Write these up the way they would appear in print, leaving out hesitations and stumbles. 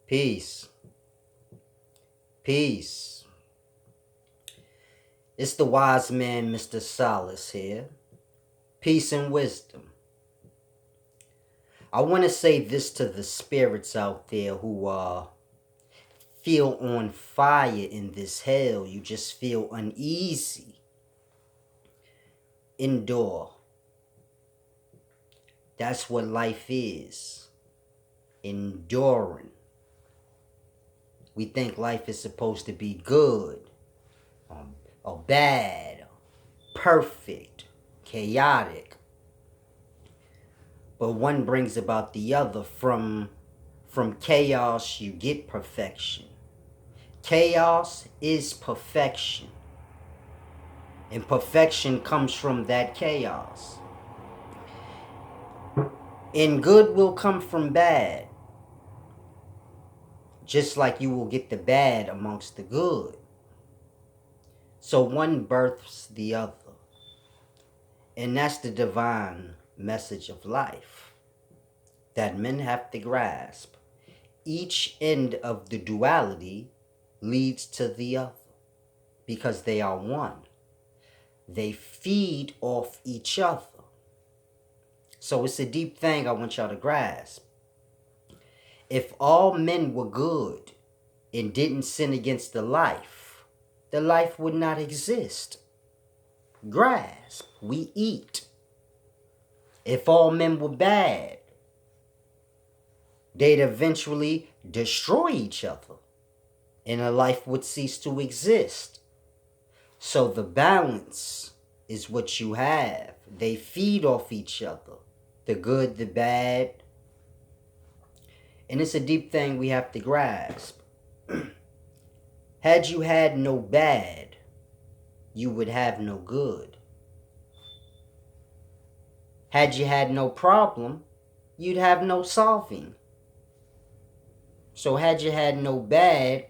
Peace. Peace. It's the wise man, Mr. Solace here. Peace and wisdom. I want to say this to the spirits out there who feel on fire in this hell. You just feel uneasy. Endure. That's what life is. Enduring. We think life is supposed to be good, or bad, perfect, chaotic. But one brings about the other. From chaos, you get perfection. Chaos is perfection. And perfection comes from that chaos. And good will come from bad. Just like you will get the bad amongst the good. So one births the other. And that's the divine message of life that men have to grasp. Each end of the duality leads to the other because they are one. They feed off each other. So it's a deep thing I want y'all to grasp. If all men were good and didn't sin against the life would not exist. Grasp, we eat. If all men were bad, they'd eventually destroy each other and a life would cease to exist. So the balance is what you have. They feed off each other. The good, the bad. And it's a deep thing we have to grasp. Had you had no bad, you would have no good. Had you had no problem, you'd have no solving. So had you had no bad,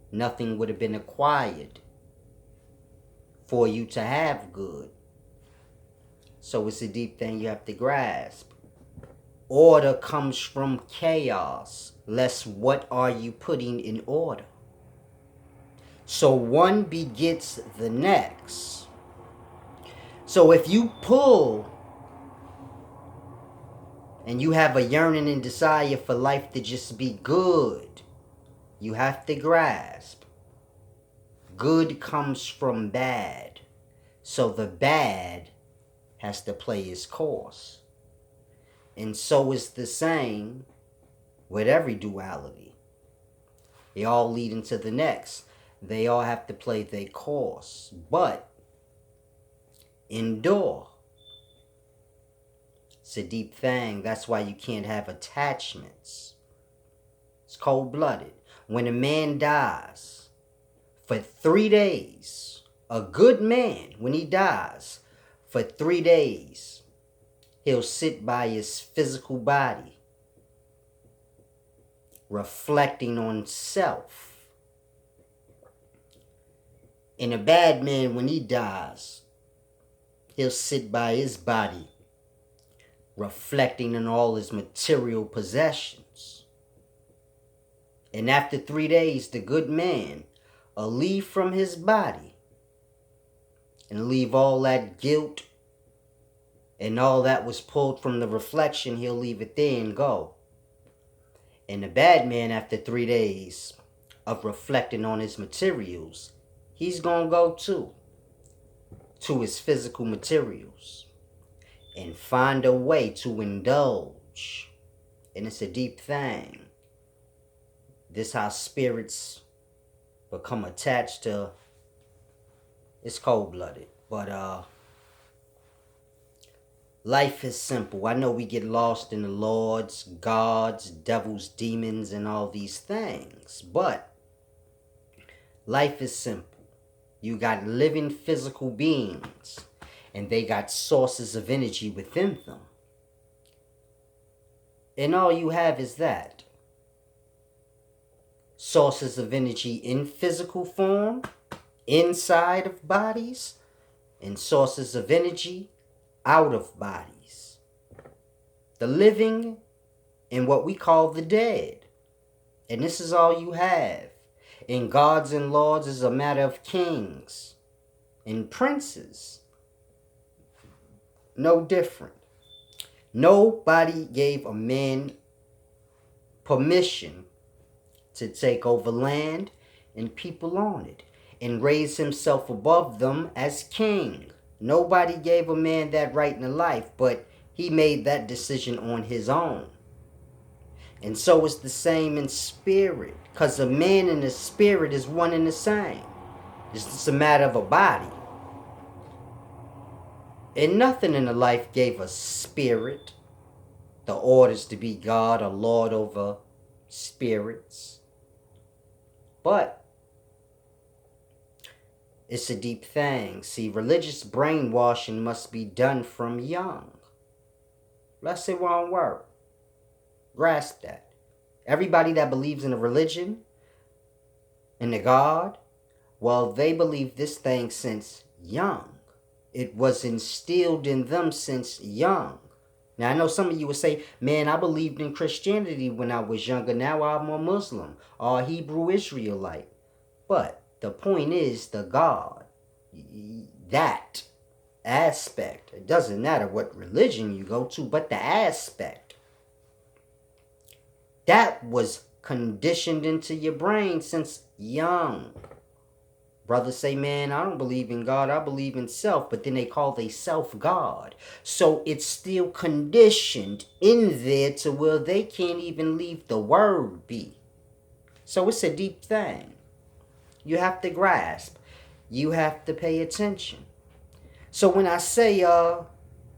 nothing would have been acquired for you to have good. So it's a deep thing you have to grasp. Order comes from chaos. Less what are you putting in order? So one begets the next. So if you pull and you have a yearning and desire for life to just be good, you have to grasp. Good comes from bad. So the bad has to play its course. And so is the same with every duality. They all lead into the next. They all have to play their course. But endure. It's a deep thing. That's why you can't have attachments. It's cold-blooded. When a man dies for 3 days, a good man, when he dies for 3 days, he'll sit by his physical body, reflecting on self. And a bad man, when he dies, he'll sit by his body, reflecting on all his material possessions. And after 3 days, the good man will leave from his body and leave all that guilt and all that was pulled from the reflection. He'll leave it there and go. And the bad man, after 3 days of reflecting on his materials, he's going to go to his physical materials and find a way to indulge. And it's a deep thing. This how spirits become attached to. It's cold-blooded. But life is simple. I know we get lost in the lords, gods, devils, demons, and all these things. But life is simple. You got living physical beings, and they got sources of energy within them. And all you have is that. Sources of energy in physical form, inside of bodies, and sources of energy out of bodies. The living and what we call the dead. And this is all you have. And gods and lords is a matter of kings and princes. No different. Nobody gave a man permission to take over land and people on it and raise himself above them as king. Nobody gave a man that right in life, but he made that decision on his own. And so it's the same in spirit, because a man and a spirit is one and the same. It's just a matter of a body. And nothing in the life gave us spirit, the orders to be God or Lord over spirits. But it's a deep thing. See, religious brainwashing must be done from young. Let's it won't work. Grasp that. Everybody that believes in a religion and a God, well, they believe this thing since young. It was instilled in them since young. Now, I know some of you would say, man, I believed in Christianity when I was younger. Now I'm a Muslim or a Hebrew Israelite. But the point is the God, that aspect. It doesn't matter what religion you go to, but the aspect. That was conditioned into your brain since young. Brothers say, man, I don't believe in God, I believe in self, but then they call they self God. So it's still conditioned in there to where they can't even leave the word be. So it's a deep thing. You have to grasp. You have to pay attention. So when I say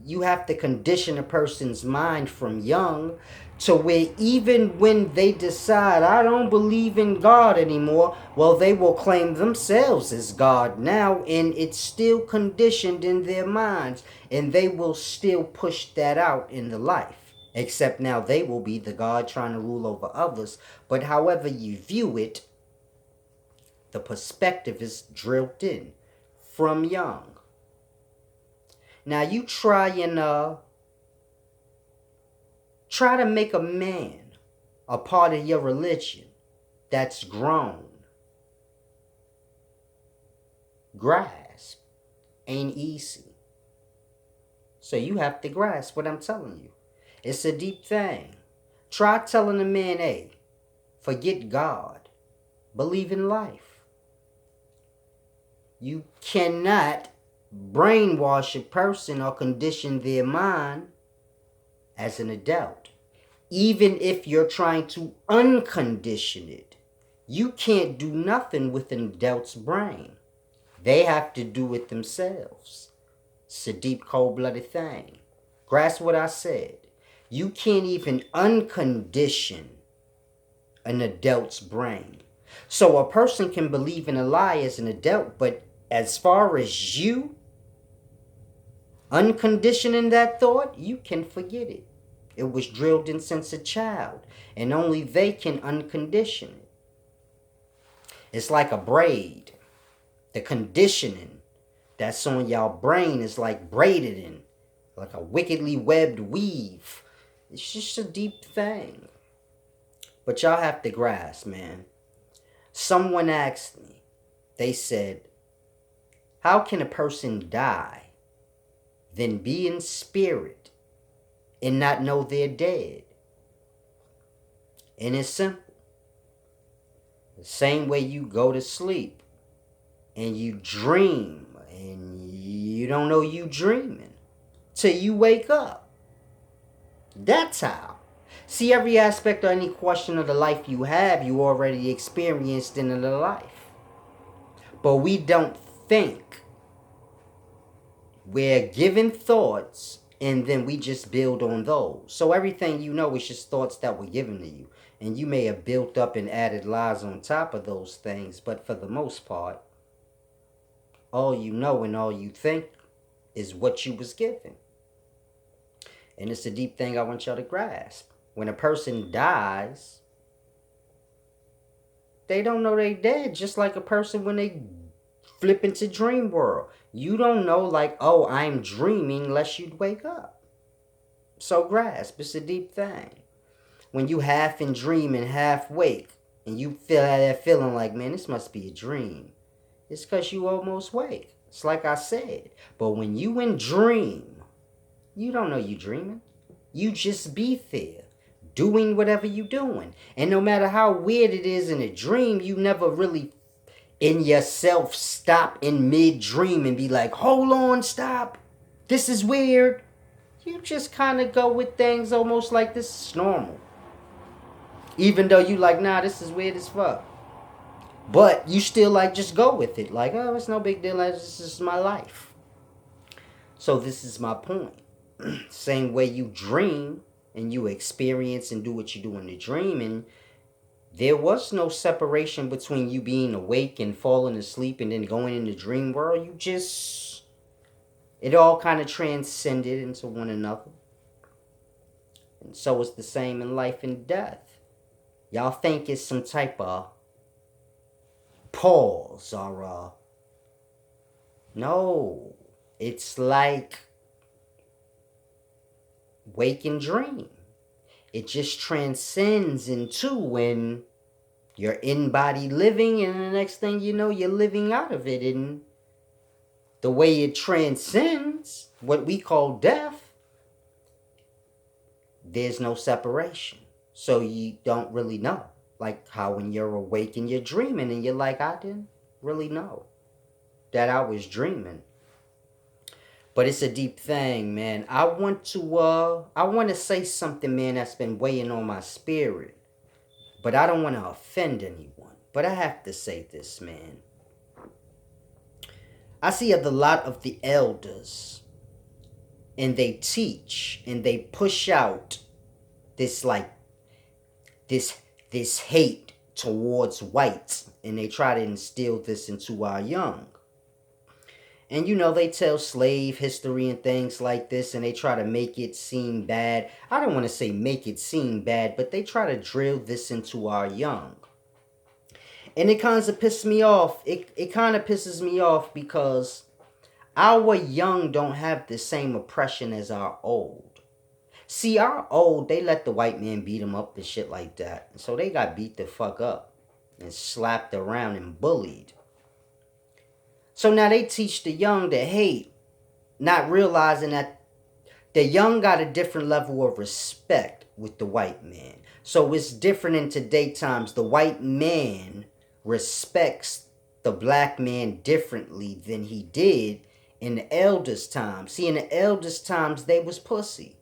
you have to condition a person's mind from young to where even when they decide, I don't believe in God anymore, well, they will claim themselves as God now, and it's still conditioned in their minds, and they will still push that out in the life. Except now they will be the God trying to rule over others. But however you view it, the perspective is drilled in from young. Now you try to make a man a part of your religion that's grown. Grasp ain't easy. So you have to grasp what I'm telling you. It's a deep thing. Try telling a man, hey, forget God. Believe in life. You cannot brainwash a person or condition their mind as an adult. Even if you're trying to uncondition it, you can't do nothing with an adult's brain. They have to do it themselves. It's a deep, cold-blooded thing. Grasp what I said. You can't even uncondition an adult's brain. So a person can believe in a lie as an adult, but as far as you unconditioning that thought, you can forget it. It was drilled in since a child, and only they can uncondition it. It's like a braid. The conditioning that's on y'all brain is like braided in, like a wickedly webbed weave. It's just a deep thing. But y'all have to grasp, man. Someone asked me, they said, how can a person die, then be in spirit, and not know they're dead? And it's simple. The same way you go to sleep and you dream and you don't know you dreaming till you wake up. That's how. See, every aspect or any question of the life you have, you already experienced in the life. But we don't think. We're given thoughts, and then we just build on those. So everything you know is just thoughts that were given to you. And you may have built up and added lies on top of those things, but for the most part, all you know and all you think is what you was given. And it's a deep thing I want y'all to grasp. When a person dies, they don't know they dead, just like a person when they flip into dream world. You don't know, like, oh, I'm dreaming, unless you'd wake up. So grasp, it's a deep thing. When you half in dream and half wake, And you feel that feeling like, man, this must be a dream. It's because you almost wake. It's like I said. But when you in dream, you don't know you dreaming. You just be there, doing whatever you doing. And no matter how weird it is in a dream, you never really in yourself stop in mid-dream and be like, hold on, stop. This is weird. You just kind of go with things almost like this is normal. Even though you like, nah, this is weird as fuck. But you still like just go with it. Like, oh, it's no big deal. This is my life. So this is my point. Same way you dream and you experience and do what you do in the dream. And there was no separation between you being awake and falling asleep and then going in the dream world. You just, it all kind of transcended into one another. And so it's the same in life and death. Y'all think it's some type of pause or no. It's like wake and dream. It just transcends into when you're in body living, and the next thing you know, you're living out of it. And the way it transcends what we call death, there's no separation. So you don't really know. Like how when you're awake and you're dreaming and you're like, I didn't really know that I was dreaming. But it's a deep thing, man. I want to say something, man, that's been weighing on my spirit. But I don't want to offend anyone. But I have to say this, man. I see a lot of the elders, and they teach and they push out this like this hate towards whites, and they try to instill this into our young. And you know, they tell slave history and things like this, and they try to make it seem bad. I don't want to say make it seem bad, but they try to drill this into our young. And it kind of pisses me off. It kind of pisses me off because our young don't have the same oppression as our old. See, our old, they let the white man beat them up and shit like that. So they got beat the fuck up and slapped around and bullied. So now they teach the young to hate, not realizing that the young got a different level of respect with the white man. So it's different in today's times. The white man respects the black man differently than he did in the elders' times. See, in the elders' times, they was pussy.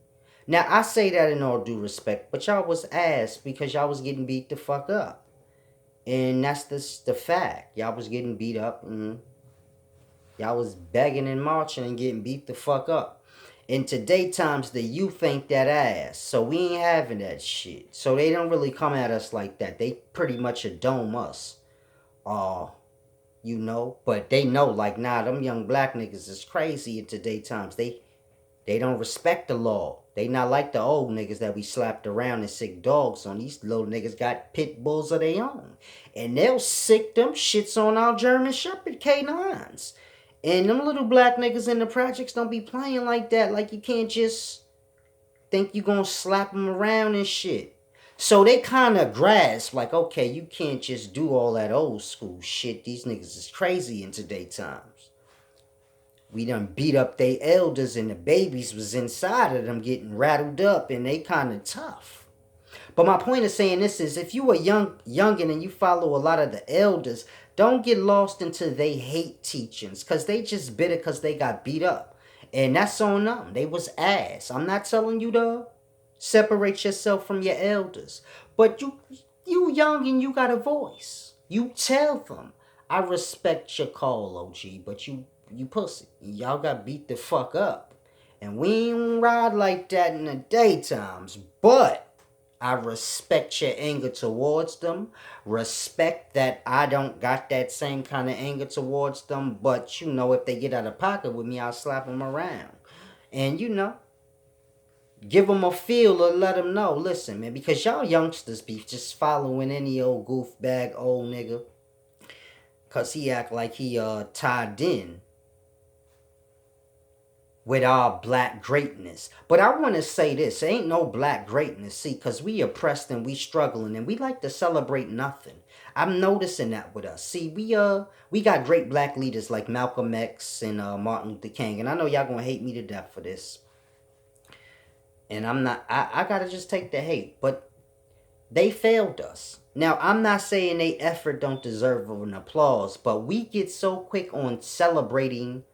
Now, I say that in all due respect, but y'all was ass because y'all was getting beat the fuck up. And that's the fact. Y'all was getting beat up and y'all was begging and marching and getting beat the fuck up. In today times, the youth ain't that ass. So we ain't having that shit. So they don't really come at us like that. They pretty much adome us. You know. But they know, like, nah, them young black niggas is crazy in today times. They don't respect the law. They not like the old niggas that we slapped around and sick dogs on. These little niggas got pit bulls of their own. And they'll sick them shits on our German Shepherd K9s. And them little black niggas in the projects don't be playing like that. Like, you can't just think you gonna slap them around and shit. So they kind of grasp, like, okay, you can't just do all that old school shit. These niggas is crazy in today's times. We done beat up they elders and the babies was inside of them getting rattled up and they kind of tough. But my point of saying this is if you a youngin' and you follow a lot of the elders, don't get lost into they hate teachings because they just bitter because they got beat up. And that's on them. They was ass. I'm not telling you to separate yourself from your elders. But you young and you got a voice. You tell them, I respect your call, OG, but you pussy. Y'all got beat the fuck up. And we ain't ride like that in the daytimes. But I respect your anger towards them. Respect that I don't got that same kind of anger towards them. But, you know, if they get out of pocket with me, I'll slap them around. And, you know, give them a feel or let them know. Listen, man, because y'all youngsters be just following any old goof bag old nigga. Because he act like he tied in. with our black greatness. But I want to say this, ain't no black greatness, see, because we oppressed and we struggling and we like to celebrate nothing. I'm noticing that with us. See, we got great black leaders like Malcolm X and Martin Luther King, and I know y'all gonna hate me to death for this. And I'm not I gotta just take the hate, but they failed us. Now I'm not saying they effort don't deserve an applause, but we get so quick on celebrating.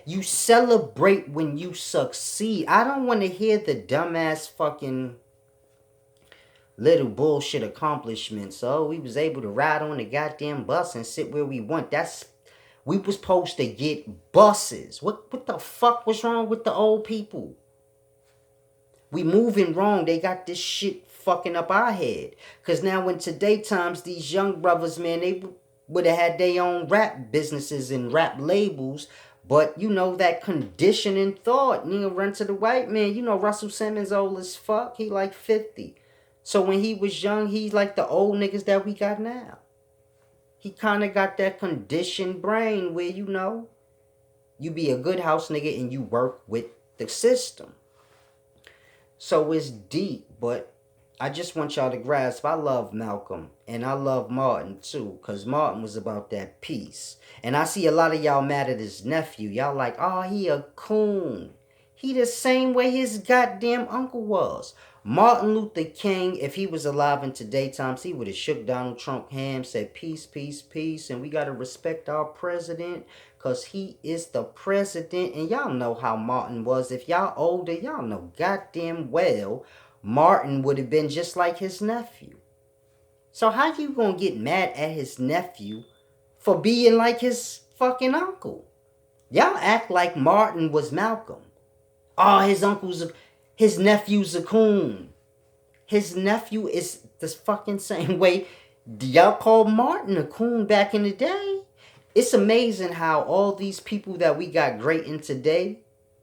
You celebrate when you succeed. I don't want to hear the dumbass fucking little bullshit accomplishments. Oh, we was able to ride on the goddamn bus and sit where we want. We was supposed to get buses. What the fuck was wrong with the old people? We moving wrong. They got this shit fucking up our head. Cause now in today times, these young brothers, man, they would have had their own rap businesses and rap labels. But you know that conditioning thought, run to the white man. You know Russell Simmons old as fuck. He like 50. So when he was young, he's like the old niggas that we got now. He kind of got that conditioned brain where, you be a good house nigga and you work with the system. So it's deep, but I just want y'all to grasp, I love Malcolm and I love Martin too, because Martin was about that peace. And I see a lot of y'all mad at his nephew. Y'all like, oh, he a coon. He the same way his goddamn uncle was. Martin Luther King, if he was alive in today's times, he would have shook Donald Trump hand, said peace, peace, peace, and we got to respect our president because he is the president. And y'all know how Martin was. If y'all older, y'all know goddamn well Martin would have been just like his nephew. So how you gonna get mad at his nephew for being like his fucking uncle? Y'all act like Martin was Malcolm. Oh, his nephew's a coon. His nephew is the fucking same way y'all called Martin a coon back in the day. It's amazing how all these people that we got great in today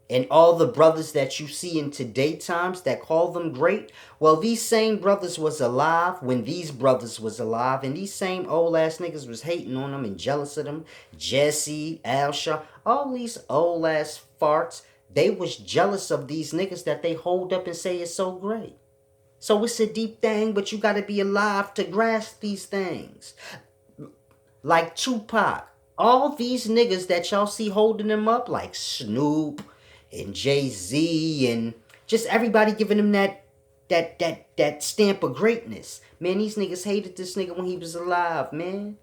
and all the brothers that you see in today times that call them great, well, these same brothers was alive when these brothers was alive, and these same old ass niggas was hating on them and jealous of them. Jesse, Alsha, all these old ass farts, they was jealous of these niggas that they hold up and say is so great. So it's a deep thing, but you gotta be alive to grasp these things. Like Tupac, all these niggas that y'all see holding them up, like Snoop and Jay-Z and just everybody giving him that stamp of greatness. Man, these niggas hated this nigga when he was alive, man.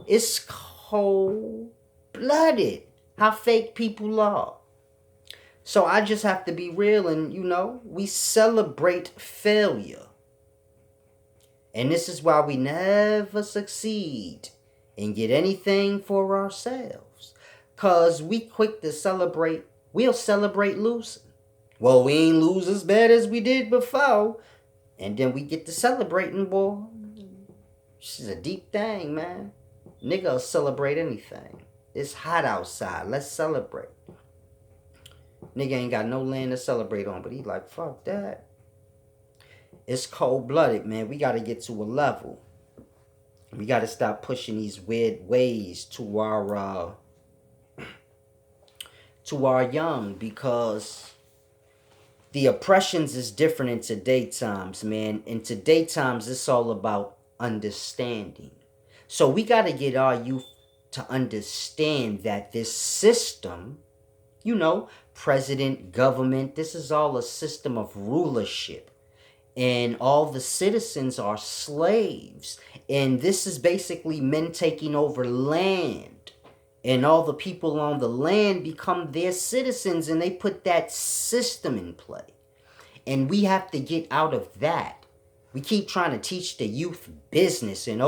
It's cold-blooded how fake people are. So I just have to be real and, we celebrate failure. And this is why we never succeed and get anything for ourselves. Because we quick to celebrate. We'll celebrate losing. Well, we ain't lose as bad as we did before. And then we get to celebrating, boy. This is a deep thing, man. Nigga will celebrate anything. It's hot outside. Let's celebrate. Nigga ain't got no land to celebrate on, but he like, fuck that. It's cold-blooded, man. We got to get to a level. We got to stop pushing these weird ways to our young, because the oppressions is different in today times, man. In today times, it's all about understanding. So we got to get our youth to understand that this system, president, government, this is all a system of rulership. And all the citizens are slaves. And this is basically men taking over land. And all the people on the land become their citizens, and they put that system in play. And we have to get out of that. We keep trying to teach the youth business and,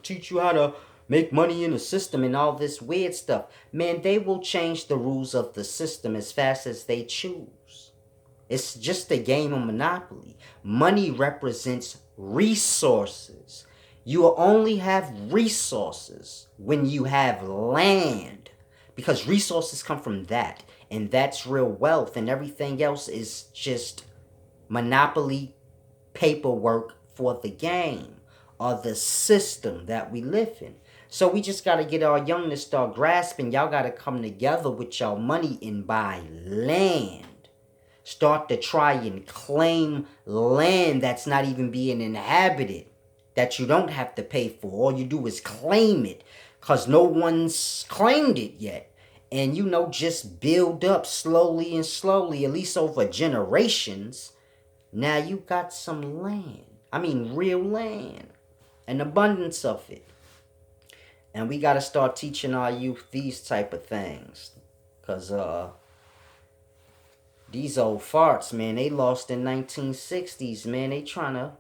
teach you how to make money in the system and all this weird stuff. Man, they will change the rules of the system as fast as they choose. It's just a game of Monopoly. Money represents resources. You will only have resources when you have land, because resources come from that, and that's real wealth, and everything else is just monopoly paperwork for the game or the system that we live in. So we just got to get our young to start grasping. Y'all got to come together with y'all money and buy land. Start to try and claim land that's not even being inhabited, that you don't have to pay for. All you do is claim it because no one's claimed it yet. And, just build up slowly and slowly, at least over generations. Now you got some land. I mean, real land. An abundance of it. And we got to start teaching our youth these type of things. Because, these old farts, man, they lost in 1960s, man. They trying to...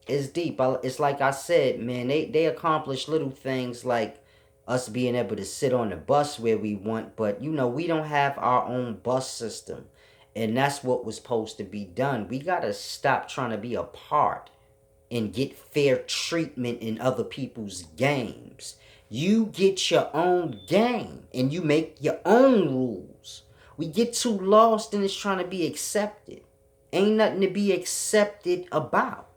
It's deep. It's like I said, man, they accomplish little things like us being able to sit on the bus where we want, but we don't have our own bus system, and that's what was supposed to be done. We gotta stop trying to be a part and get fair treatment in other people's games. You get your own game and you make your own rules. We get too lost in it's trying to be accepted. Ain't nothing to be accepted about.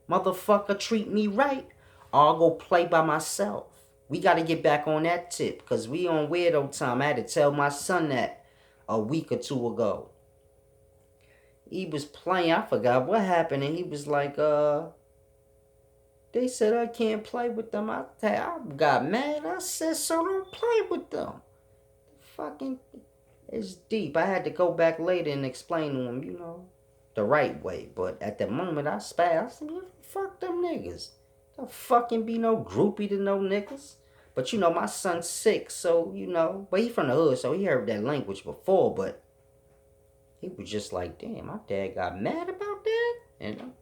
Motherfucker, treat me right, I'll go play by myself. We got to get back on that tip because we on weirdo time. I had to tell my son that a week or two ago. He was playing. I forgot what happened. And he was like, they said I can't play with them. I got mad. I said, so don't play with them. Fucking, it's deep. I had to go back later and explain to him, the right way. But at the moment, I spat. I said, fuck them niggas. Don't fucking be no groupie to no niggas. But my son's sick, so but he from the hood, so he heard that language before, but he was just like, damn, my dad got mad about that? And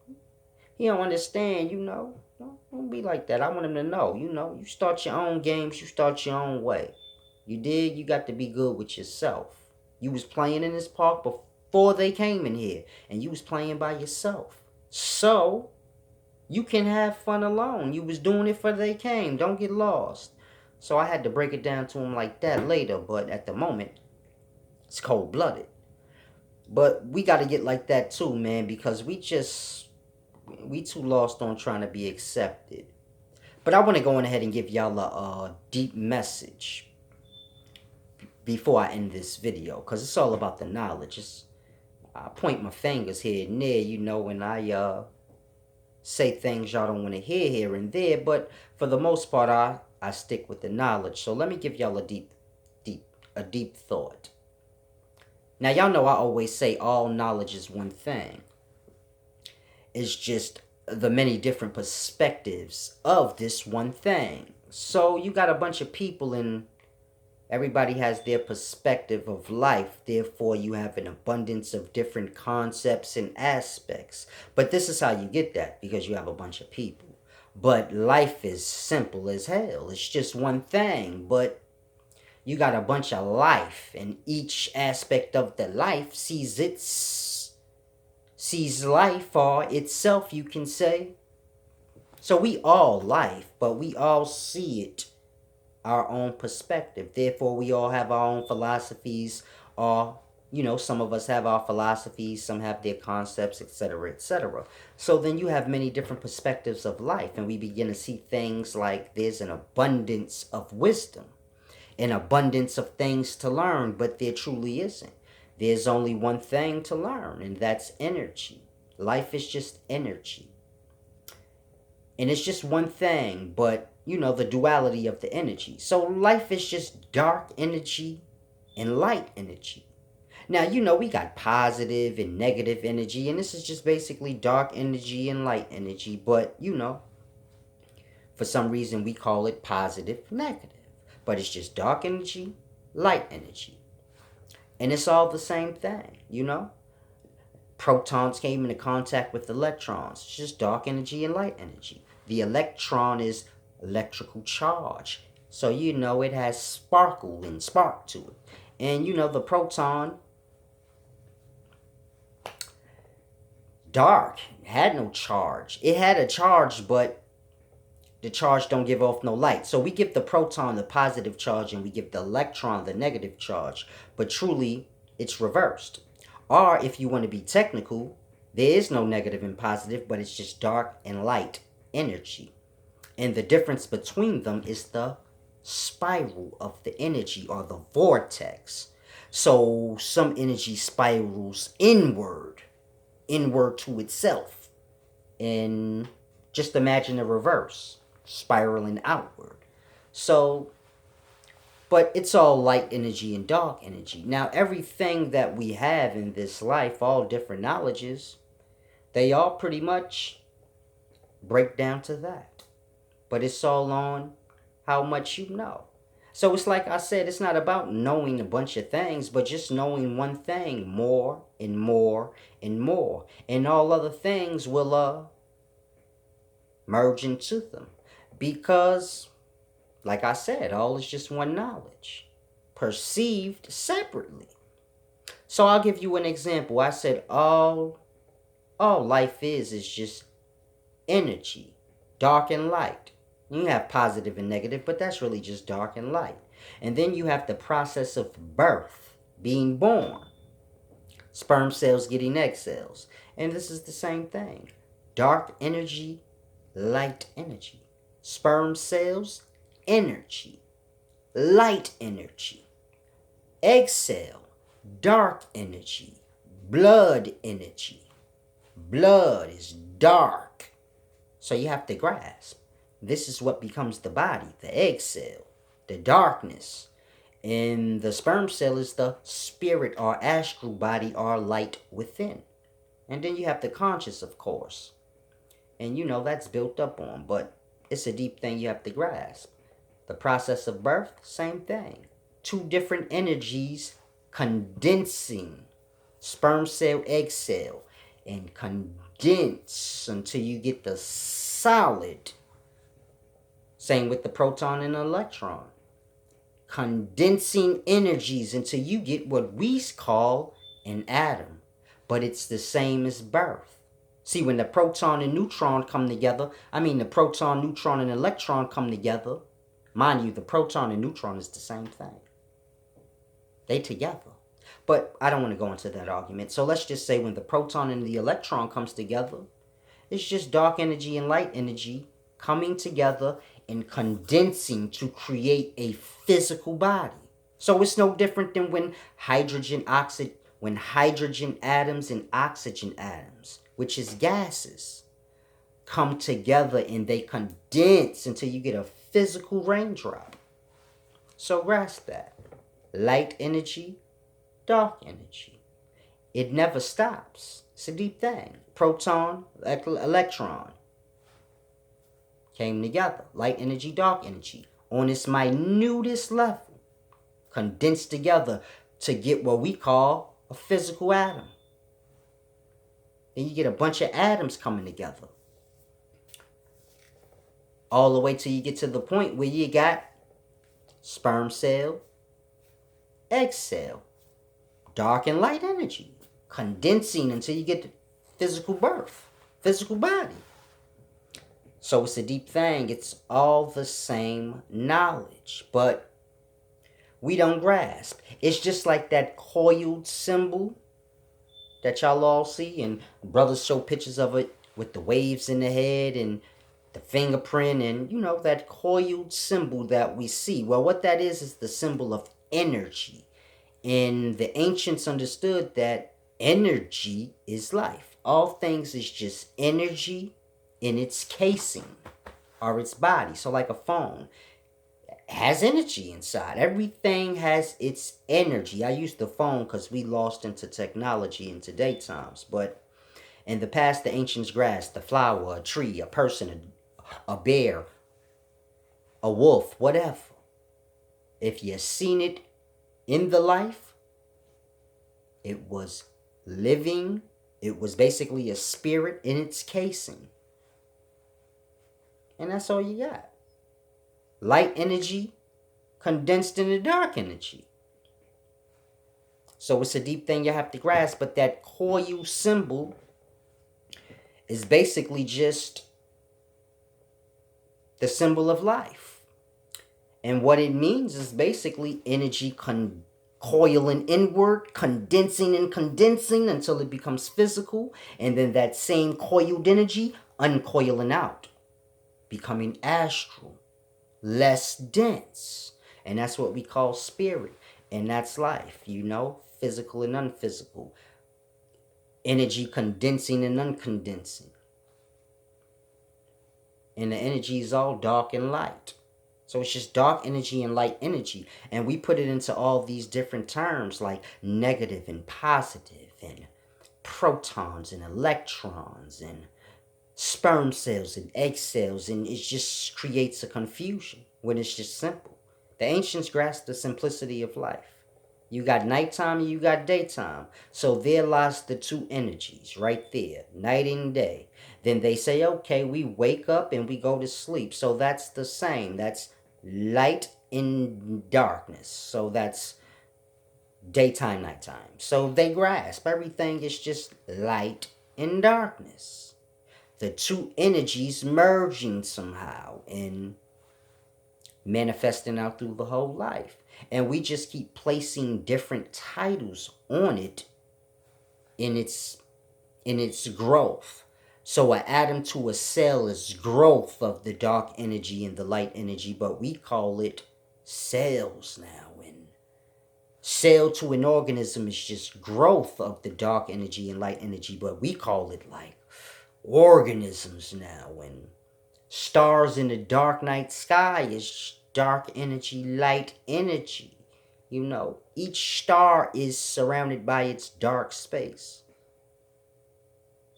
he don't understand, Don't be like that. I want him to know, you start your own games, you start your own way. You did, you got to be good with yourself. You was playing in this park before they came in here, and you was playing by yourself. So, you can have fun alone. You was doing it for they came. Don't get lost. So I had to break it down to him like that later. But at the moment, it's cold-blooded. But we got to get like that too, man. Because we too lost on trying to be accepted. But I want to go on ahead and give y'all a deep message before I end this video. Because it's all about the knowledge. I point my fingers here and there, and I... say things y'all don't want to hear here and there, but for the most part, I stick with the knowledge. So let me give y'all a deep thought. Now, y'all know I always say all knowledge is one thing. It's just the many different perspectives of this one thing. So you got a bunch of people and everybody has their perspective of life. Therefore, you have an abundance of different concepts and aspects. But this is how you get that, because you have a bunch of people. But life is simple as hell. It's just one thing. But you got a bunch of life, and each aspect of the life sees life or itself, you can say. So we all life, but we all see it our own perspective. Therefore, we all have our own philosophies, or some of us have our philosophies, some have their concepts, etc., etc. So then you have many different perspectives of life, and we begin to see things like there's an abundance of wisdom, an abundance of things to learn, but there truly isn't. There's only one thing to learn, and that's energy. Life is just energy. And it's just one thing, but the duality of the energy. So life is just dark energy and light energy. Now, we got positive and negative energy, and this is just basically dark energy and light energy. But, for some reason we call it positive, negative. But it's just dark energy, light energy. And it's all the same thing, Protons came into contact with electrons. It's just dark energy and light energy. The electron is electrical charge. So, it has sparkle and spark to it. And, the proton, dark, had no charge. It had a charge, but the charge don't give off no light. So we give the proton the positive charge and we give the electron the negative charge. But truly, it's reversed. Or, if you want to be technical, there is no negative and positive, but it's just dark and light energy. And the difference between them is the spiral of the energy or the vortex. So some energy spirals inward to itself. And just imagine the reverse, spiraling outward. So, but it's all light energy and dark energy. Now, everything that we have in this life, all different knowledges, they all pretty much break down to that. But it's all on how much you know. So it's like I said, it's not about knowing a bunch of things, but just knowing one thing more and more and more. And all other things will merge into them. Because, like I said, all is just one knowledge, perceived separately. So I'll give you an example. I said all life is just energy, dark and light. You have positive and negative, but that's really just dark and light. And then you have the process of birth, being born. Sperm cells getting egg cells. And this is the same thing. Dark energy, light energy. Sperm cells, energy. Light energy. Egg cell, dark energy. Blood energy. Blood is dark. So you have to grasp. This is what becomes the body, the egg cell, the darkness. And the sperm cell is the spirit or astral body or light within. And then you have the conscious, of course. And you know that's built up on, but it's a deep thing you have to grasp. The process of birth, same thing. Two different energies condensing. Sperm cell, egg cell. And condense until you get the solid. Same with the proton and the electron. Condensing energies until you get what we call an atom. But it's the same as birth. See, when the proton and neutron come together, the proton, neutron, and electron come together. Mind you, the proton and neutron is the same thing. They together. But I don't want to go into that argument. So let's just say when the proton and the electron comes together, it's just dark energy and light energy coming together and condensing to create a physical body. So it's no different than when hydrogen atoms and oxygen atoms, which is gases, come together and they condense until you get a physical raindrop. So grasp that. Light energy, dark energy. It never stops. It's a deep thing. Proton, electron came together. Light energy, dark energy. On its minutest level. Condensed together to get what we call a physical atom. Then you get a bunch of atoms coming together. All the way till you get to the point where you got sperm cell, egg cell, dark and light energy. Condensing until you get physical birth, physical body. So it's a deep thing. It's all the same knowledge, but we don't grasp. It's just like that coiled symbol that y'all all see, and brothers show pictures of it with the waves in the head and the fingerprint and, that coiled symbol that we see. Well, what that is the symbol of energy. And the ancients understood that energy is life. All things is just energy in its casing or its body. So like a phone has energy inside. Everything has its energy. I use the phone because we lost into technology in today's times. But in the past, the ancients grasped the flower, a tree, a person, a bear, a wolf, whatever. If you seen it in the life, it was living. It was basically a spirit in its casing. And that's all you got. Light energy condensed into dark energy. So it's a deep thing you have to grasp. But that coil symbol is basically just the symbol of life. And what it means is basically energy coiling inward, condensing and condensing until it becomes physical. And then that same coiled energy uncoiling out. becoming astral, less dense. And that's what we call spirit. And that's life, physical and unphysical, energy condensing and uncondensing. And the energy is all dark and light. So it's just dark energy and light energy. And we put it into all these different terms like negative and positive and protons and electrons and sperm cells and egg cells. And it just creates a confusion when it's just simple. The ancients grasped the simplicity of life. You got nighttime and you got daytime. So there lies the two energies right there, night and day. Then they say, okay, we wake up and we go to sleep. So that's the same. That's light and darkness. So that's daytime, nighttime. So they grasp everything is just light and darkness. The two energies merging somehow and manifesting out through the whole life. And we just keep placing different titles on it in its growth. So an atom to a cell is growth of the dark energy and the light energy, but we call it cells now. And cell to an organism is just growth of the dark energy and light energy, but we call it like organisms now. And stars in the dark night sky is dark energy, light energy. Each star is surrounded by its dark space,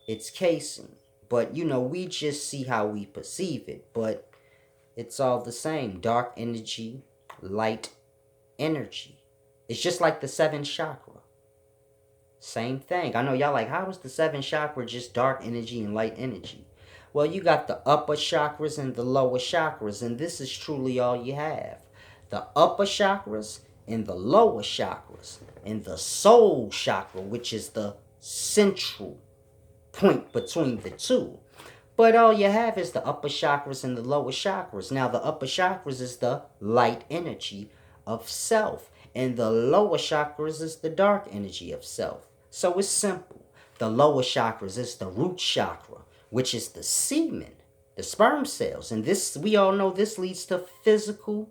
its casing. But, we just see how we perceive it. But it's all the same. Dark energy, light energy. It's just like the seventh chakra. Same thing. I know y'all like, how is the seventh chakra just dark energy and light energy? Well, you got the upper chakras and the lower chakras, and this is truly all you have. The upper chakras and the lower chakras, and the soul chakra, which is the central point between the two. But all you have is the upper chakras and the lower chakras. Now, the upper chakras is the light energy of self, and the lower chakras is the dark energy of self. So it's simple. The lower chakras is the root chakra, which is the semen, the sperm cells. And this, we all know this leads to physical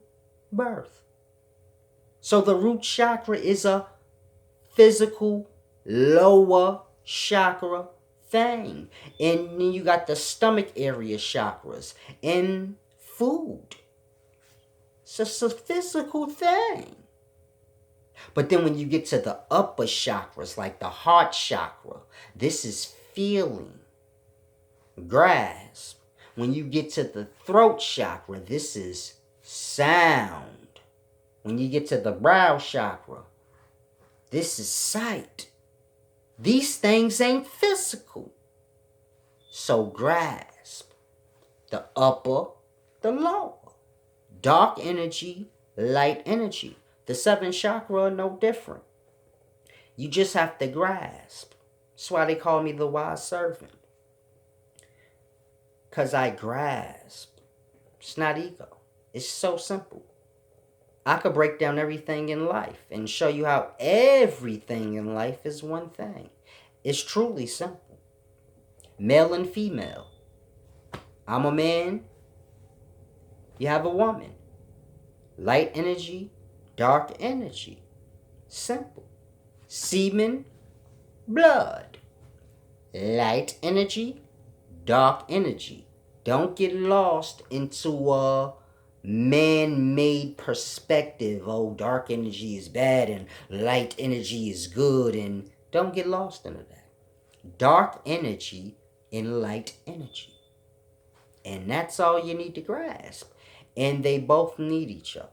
birth. So the root chakra is a physical lower chakra thing. And then you got the stomach area chakras and food. So it's a physical thing. But then when you get to the upper chakras, like the heart chakra, this is feeling, grasp. When you get to the throat chakra, this is sound. When you get to the brow chakra, this is sight. These things ain't physical. So grasp the upper, the lower. Dark energy, light energy. The seventh chakra are no different. You just have to grasp. That's why they call me the wise servant. Because I grasp. It's not ego. It's so simple. I could break down everything in life and show you how everything in life is one thing. It's truly simple. Male and female. I'm a man. You have a woman. Light energy, dark energy. Simple. Semen, blood. Light energy, dark energy. Don't get lost into a man-made perspective. Oh, dark energy is bad and light energy is good. And don't get lost into that. Dark energy and light energy. And that's all you need to grasp. And they both need each other.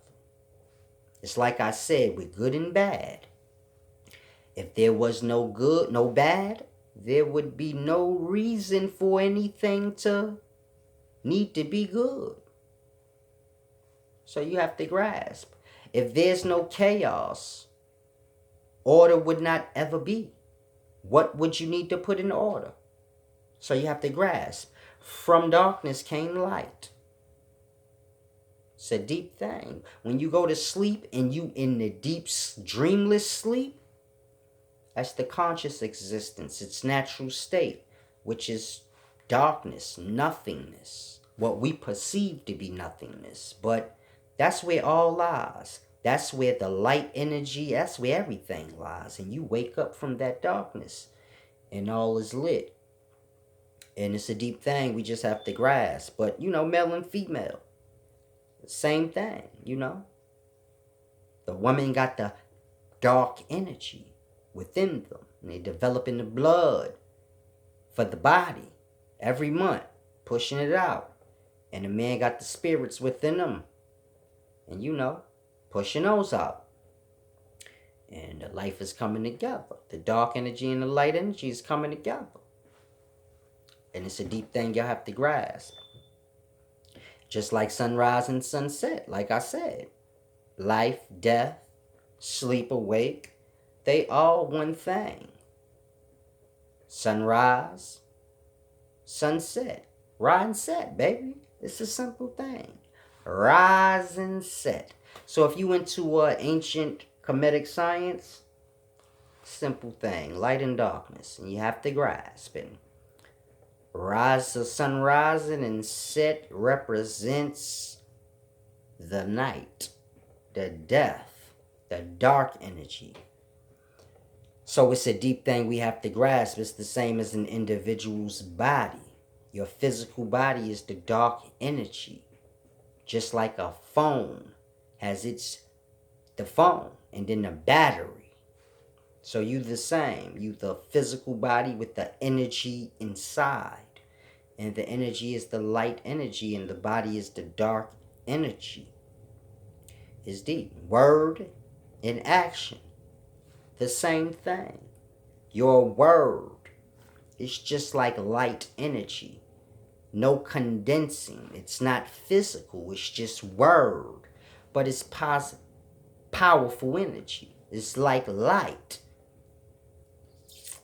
It's like I said, with good and bad. If there was no good, no bad, there would be no reason for anything to need to be good. So you have to grasp. If there's no chaos, order would not ever be. What would you need to put in order? So you have to grasp. From darkness came light. It's a deep thing. When you go to sleep and you in the deep dreamless sleep, that's the conscious existence, its natural state, which is darkness, nothingness. what we perceive to be nothingness. But that's where all lies. That's where the light energy, that's where everything lies. And you wake up from that darkness and all is lit. And it's a deep thing we just have to grasp. But, male and female, same thing, The woman got the dark energy within them. And they develop in the blood for the body every month, pushing it out. And the man got the spirits within them. And pushing those out. And the life is coming together. The dark energy and the light energy is coming together. And it's a deep thing y'all have to grasp. Just like sunrise and sunset, like I said. Life, death, sleep, awake, they all one thing. Sunrise, sunset. Rise and set, baby. It's a simple thing. Rise and set. So if you into ancient Kemetic science, simple thing. Light and darkness. And you have to grasp it. Rise, the sun rising and set represents the night, the death, the dark energy. So it's a deep thing we have to grasp. It's the same as an individual's body. Your physical body is the dark energy. Just like a phone has the phone and then the battery. So you the same. You the physical body with the energy inside. And the energy is the light energy and the body is the dark energy. It's deep. Word and action. The same thing. Your word is just like light energy. No condensing. It's not physical. It's just word. But it's powerful energy. It's like light.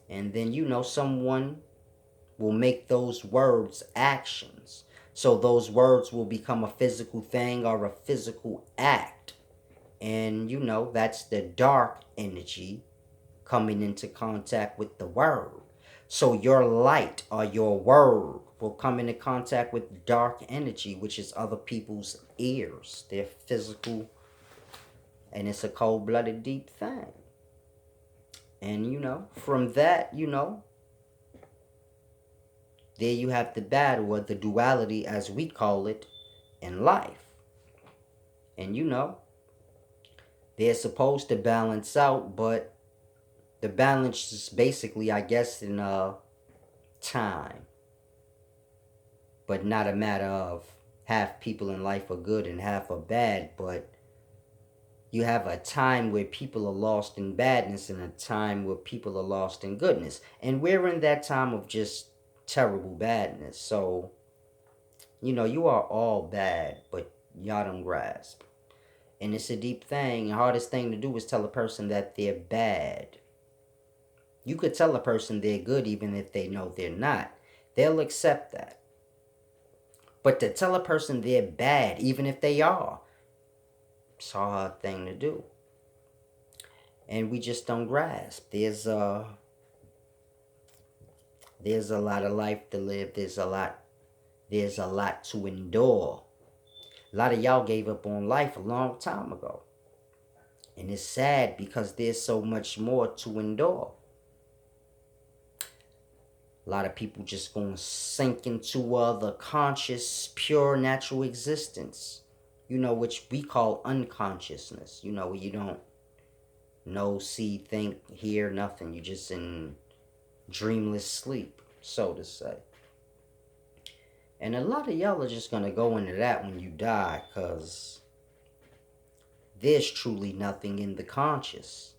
And then someone will make those words actions. So those words will become a physical thing or a physical act. And that's the dark energy coming into contact with the word. So your light or your word will come into contact with dark energy, which is other people's ears. They're physical. And it's a cold-blooded deep thing. And from that, there you have the battle or the duality as we call it in life. And they're supposed to balance out, but the balance is basically, I guess, in time. But not a matter of half people in life are good and half are bad, but you have a time where people are lost in badness and a time where people are lost in goodness. And we're in that time of just terrible badness. So, you are all bad, but y'all don't grasp. And it's a deep thing. The hardest thing to do is tell a person that they're bad. You could tell a person they're good even if they know they're not. They'll accept that. But to tell a person they're bad, even if they are, it's a hard thing to do. And we just don't grasp. There's a lot of life to live. There's a lot to endure. A lot of y'all gave up on life a long time ago. And it's sad because there's so much more to endure. A lot of people just gonna sink into the conscious, pure, natural existence. Which we call unconsciousness. Where you don't know, see, think, hear, nothing. You're just in dreamless sleep, so to say. And a lot of y'all are just gonna go into that when you die, because there's truly nothing in the conscious.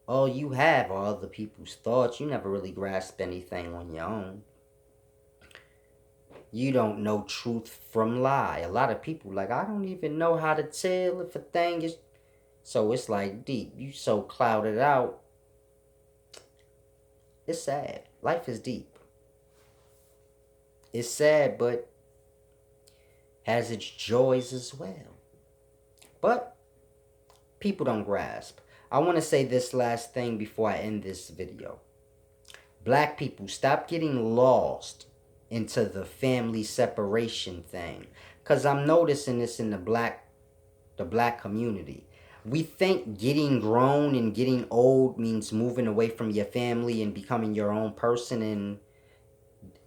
All you have are other people's thoughts. You never really grasp anything on your own. You don't know truth from lie. A lot of people I don't even know how to tell if a thing is... So it's like deep. You so clouded out. It's sad. Life is deep. It's sad, but has its joys as well. But people don't grasp. I want to say this last thing before I end this video. Black people, stop getting lost into the family separation thing. Cause I'm noticing this in the black community. We think getting grown and getting old means moving away from your family and becoming your own person, and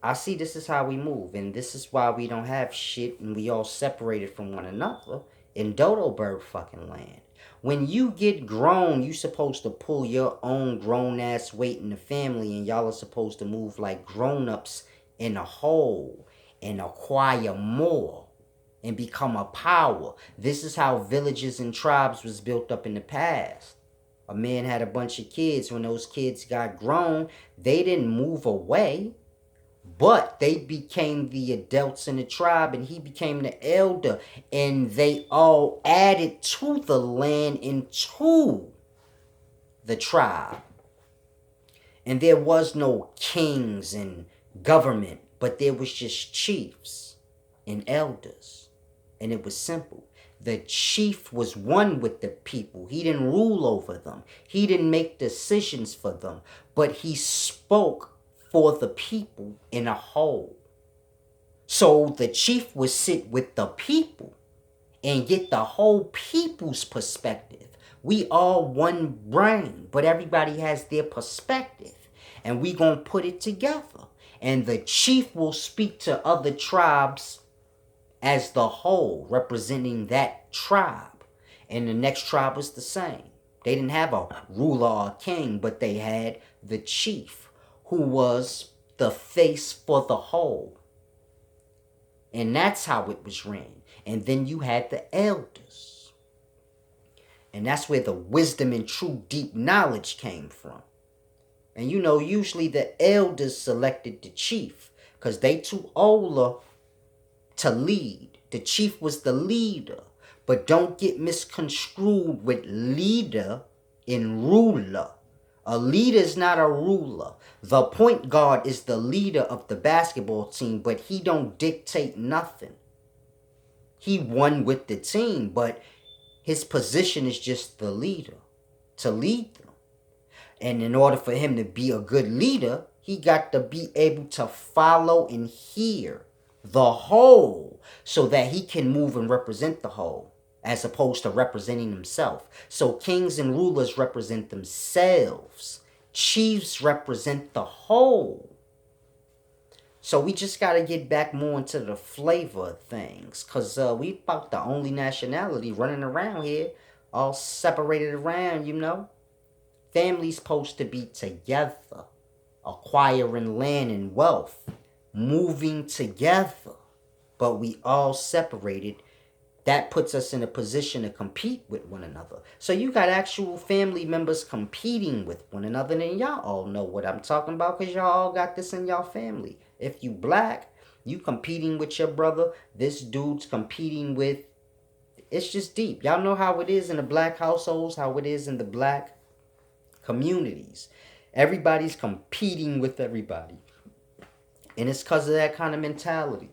I see this is how we move, and this is why we don't have shit, and we all separated from one another in Dodo Bird fucking land. When you get grown, you supposed to pull your own grown ass weight in the family, and y'all are supposed to move like grown ups in a whole and acquire more and become a power. This is how villages and tribes was built up in the past. A man had a bunch of kids. When those kids got grown, they didn't move away, but they became the adults in the tribe, and he became the elder, and they all added to the land and to the tribe. And there was no kings and government, but there was just chiefs and elders. And it was simple. The chief was one with the people. He didn't rule over them. He didn't make decisions for them, but he spoke for the people in a whole. So the chief would sit with the people and get the whole people's perspective. We all one brain, but everybody has their perspective, and we gonna put it together. And the chief will speak to other tribes as the whole, representing that tribe. And the next tribe was the same. They didn't have a ruler or a king, but they had the chief, who was the face for the whole. And that's how it was ran. And then you had the elders. And that's where the wisdom and true deep knowledge came from. And you know, usually the elders selected the chief because they too older to lead. The chief was the leader. But don't get misconstrued with leader and ruler. A leader is not a ruler. The point guard is the leader of the basketball team, but he don't dictate nothing. He won with the team, but his position is just the leader, to lead them. And in order for him to be a good leader, he got to be able to follow and hear the whole so that he can move and represent the whole, as opposed to representing himself. So kings and rulers represent themselves. Chiefs represent the whole. So we just got to get back more into the flavor of things. Because we about the only nationality running around here, all separated around, you know. Families supposed to be together, acquiring land and wealth, moving together. But we all separated. That puts us in a position to compete with one another. So you got actual family members competing with one another, and y'all all know what I'm talking about because y'all all got this in y'all family. If you black, you competing with your brother. This dude's competing with... It's just deep. Y'all know how it is in the black households, how it is in the black communities. Everybody's competing with everybody. And it's because of that kind of mentality.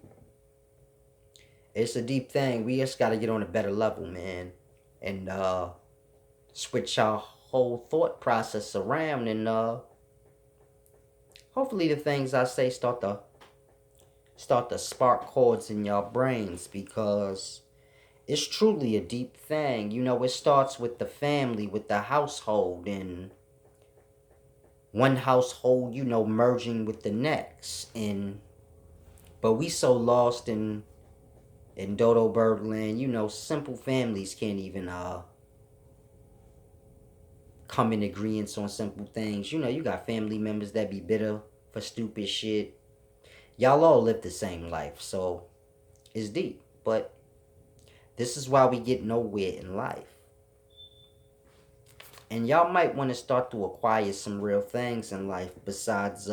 It's a deep thing. We just got to get on a better level, man. And switch our whole thought process around. And hopefully the things I say start to spark chords in y'all brains. Because it's truly a deep thing. You know, it starts with the family, with the household. And one household, you know, merging with the next. But we so lost in Dodo Birdland, you know, simple families can't even come in agreement on simple things. You know, you got family members that be bitter for stupid shit. Y'all all live the same life, so it's deep. But this is why we get nowhere in life. And y'all might want to start to acquire some real things in life besides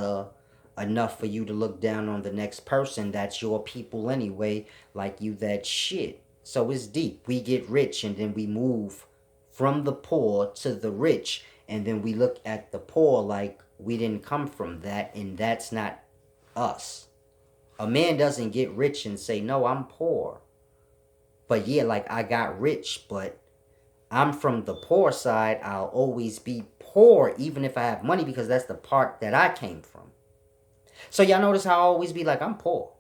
enough for you to look down on the next person that's your people anyway, like you that shit. So it's deep. We get rich and then we move from the poor to the rich, and then we look at the poor like we didn't come from that, and that's not us. A man doesn't get rich and say, no, I'm poor. But yeah, like I got rich, but I'm from the poor side. I'll always be poor even if I have money because that's the part that I came from. So y'all notice how I always be like, I'm poor.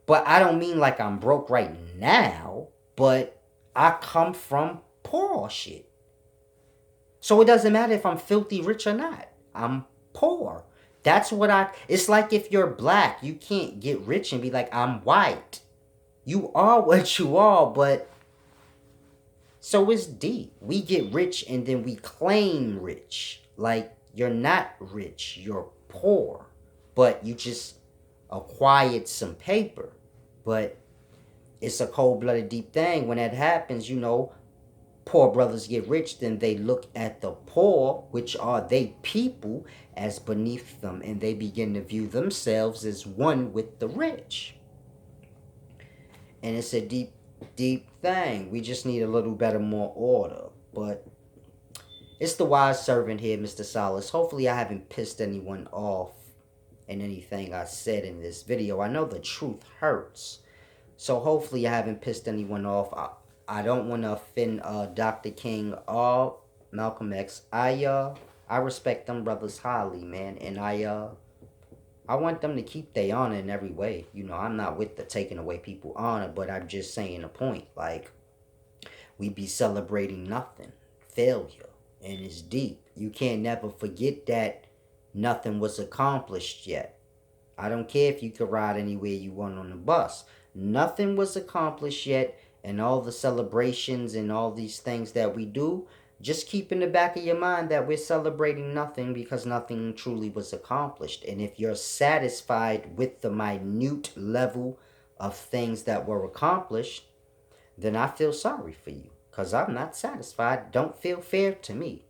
But I don't mean like I'm broke right now, but I come from poor shit. So it doesn't matter if I'm filthy rich or not. I'm poor. That's what it's like if you're black, you can't get rich and be like, I'm white. You are what you are, but so it's deep. We get rich and then we claim rich. Like you're not rich, you're poor. But you just acquired some paper. But it's a cold-blooded deep thing. When that happens, poor brothers get rich, then they look at the poor, which are they people, as beneath them, and they begin to view themselves as one with the rich. And it's a deep, deep thing. We just need a little better, more order. But it's the wise servant here, Mr. Solace. Hopefully I haven't pissed anyone off in anything I said in this video. I know the truth hurts. So hopefully I haven't pissed anyone off. I don't want to offend Dr. King or Malcolm X. I respect them brothers highly, man, and I want them to keep their honor in every way. I'm not with the taking away people honor, but I'm just saying a point. Like, we be celebrating nothing, failure, and it's deep. You can't never forget that nothing was accomplished yet. I don't care if you could ride anywhere you want on the bus. Nothing was accomplished yet, and all the celebrations and all these things that we do, just keep in the back of your mind that we're celebrating nothing because nothing truly was accomplished. And if you're satisfied with the minute level of things that were accomplished, then I feel sorry for you because I'm not satisfied. Don't feel fair to me.